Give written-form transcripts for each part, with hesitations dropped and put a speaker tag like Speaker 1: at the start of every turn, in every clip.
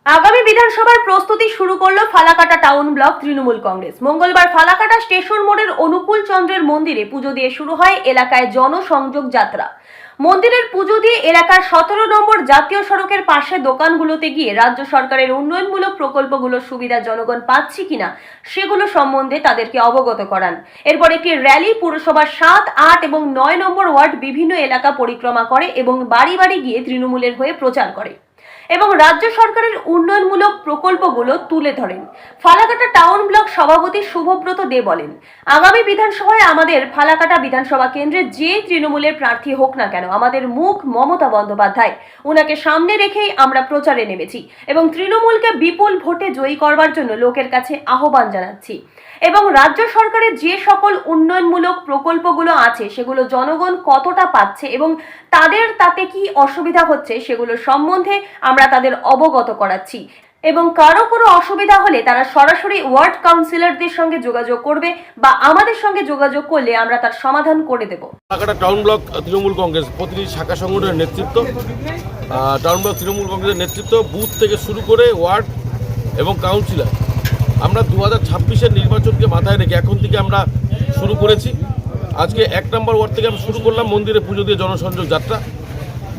Speaker 1: আগামী বিধানসভার প্রস্তুতি শুরু করলো ফালাকাটা টাউন ব্লক তৃণমূল কংগ্রেস। মঙ্গলবার ফালাকাটা স্টেশন মোড়ের অনুকূল চন্দ্রের মন্দিরে পুজো দিয়ে শুরু হয় এলাকায় জনসংযোগ যাত্রা। মন্দিরের পুজো দিয়ে এলাকার 17 নম্বর জাতীয় সড়কের পাশে দোকানগুলোতে গিয়ে রাজ্য সরকারের উন্নয়নমূলক প্রকল্পগুলোর সুবিধা জনগণ পাচ্ছে কিনা সেগুলো সম্বন্ধে তাদেরকে অবগত করান। এরপর একটি র্যালি পুরসভার 7, 8 এবং 9 নম্বর ওয়ার্ড বিভিন্ন এলাকা পরিক্রমা করে এবং বাড়ি বাড়ি গিয়ে তৃণমূলের হয়ে প্রচার করে এবং রাজ্য সরকারের উন্নয়নমূলক প্রকল্পগুলো তুলে ধরেন। ফালাকাটা টাউন ব্লক সভাপতি শুভব্রত দে বলেন, আগামী বিধানসভায় আমাদের ফালাকাটা বিধানসভা কেন্দ্রে যে তৃণমূলের প্রার্থী হোক না কেন, আমাদের মুখ মমতা বন্দ্যোপাধ্যায়। ওনাকে সামনে রেখেই আমরা প্রচারে নেমেছি এবং তৃণমূলকে বিপুল ভোটে জয়ী করবার জন্য লোকের কাছে আহ্বান জানাচ্ছি এবং রাজ্য সরকারের যে সকল উন্নয়নমূলক প্রকল্পগুলো আছে সেগুলো জনগণ কতটা পাচ্ছে এবং তাদের তাতে কি অসুবিধা হচ্ছে সেগুলো সম্বন্ধে আমরা তাদের অবগত করাচ্ছি এবং কারো কোনো অসুবিধা হলে তারা সরাসরি ওয়ার্ড কাউন্সিলরদের সঙ্গে যোগাযোগ করবে বা আমাদের সঙ্গে যোগাযোগ করলে আমরা তার সমাধান করে দেব।
Speaker 2: ফালাকাটা টাউন ব্লক তৃণমূল কংগ্রেস প্রতিটি শাখা সংগঠনের নেতৃত্ব, টাউন ব্লক তৃণমূল কংগ্রেসের নেতৃত্ব, বুথ থেকে শুরু করে ওয়ার্ড এবং কাউন্সিলর, আমরা 2026-এর নির্বাচনকে মাথায় রেখে এখন থেকে আমরা শুরু করেছি। আজকে 1 নম্বর ওয়ার্ড থেকে আমরা শুরু করলাম মন্দিরে পুজো দিয়ে জনসংযোগ যাত্রা।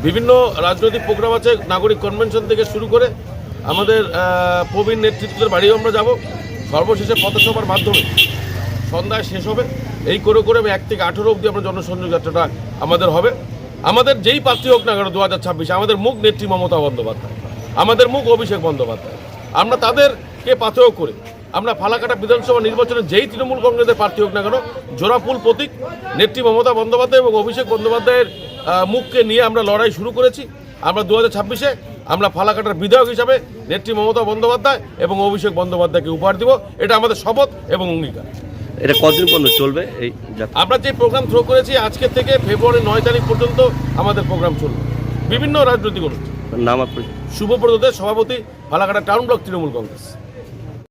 Speaker 2: বিভিন্ন রাজনৈতিক প্রোগ্রাম আছে, নাগরিক কনভেনশন থেকে শুরু করে আমাদের প্রবীণ নেতৃত্বের বাড়িও আমরা যাব। সর্বশেষে পথসভার মাধ্যমে সন্ধ্যায় শেষ হবে। এই করে করে 1 থেকে 18 অবধি আমরা জনসংযোগ যাত্রাটা আমাদের হবে। আমাদের যেই প্রার্থী হোক না কেন 2026-এ আমাদের মুখ নেত্রী মমতা বন্দ্যোপাধ্যায়, আমাদের মুখ অভিষেক বন্দ্যোপাধ্যায়। আমরা তাদেরকে পাথেয় করে আমরা ফালাকাটা বিধানসভা নির্বাচনে যেই তৃণমূল কংগ্রেসের প্রার্থী হোক না কেন, জোড়াফুল প্রতীক নেত্রী মমতা বন্দ্যোপাধ্যায় এবং অভিষেক বন্দ্যোপাধ্যায়ের মুখকে নিয়ে আমরা লড়াই শুরু করেছি। আমরা 2026-এ আমরা ফালাকাটার বিধায়ক হিসাবে নেত্রী মমতা বন্দ্যোপাধ্যায় এবং অভিষেক বন্দ্যোপাধ্যায়কে উপহার দিব। এটা আমাদের শপথ এবং অঙ্গীকার।
Speaker 3: এটা কতদিন পর্যন্ত চলবে? এই
Speaker 2: আমরা যে প্রোগ্রাম থ্রো করেছি আজকে থেকে ফেব্রুয়ারি 9 তারিখ পর্যন্ত আমাদের প্রোগ্রাম চলবে। বিভিন্ন রাজনৈতিক অনুষ্ঠান।
Speaker 3: নাম আপনার?
Speaker 2: শুভব্রত দে, সভাপতি, ফালাকাটা টাউন ব্লক তৃণমূল কংগ্রেস।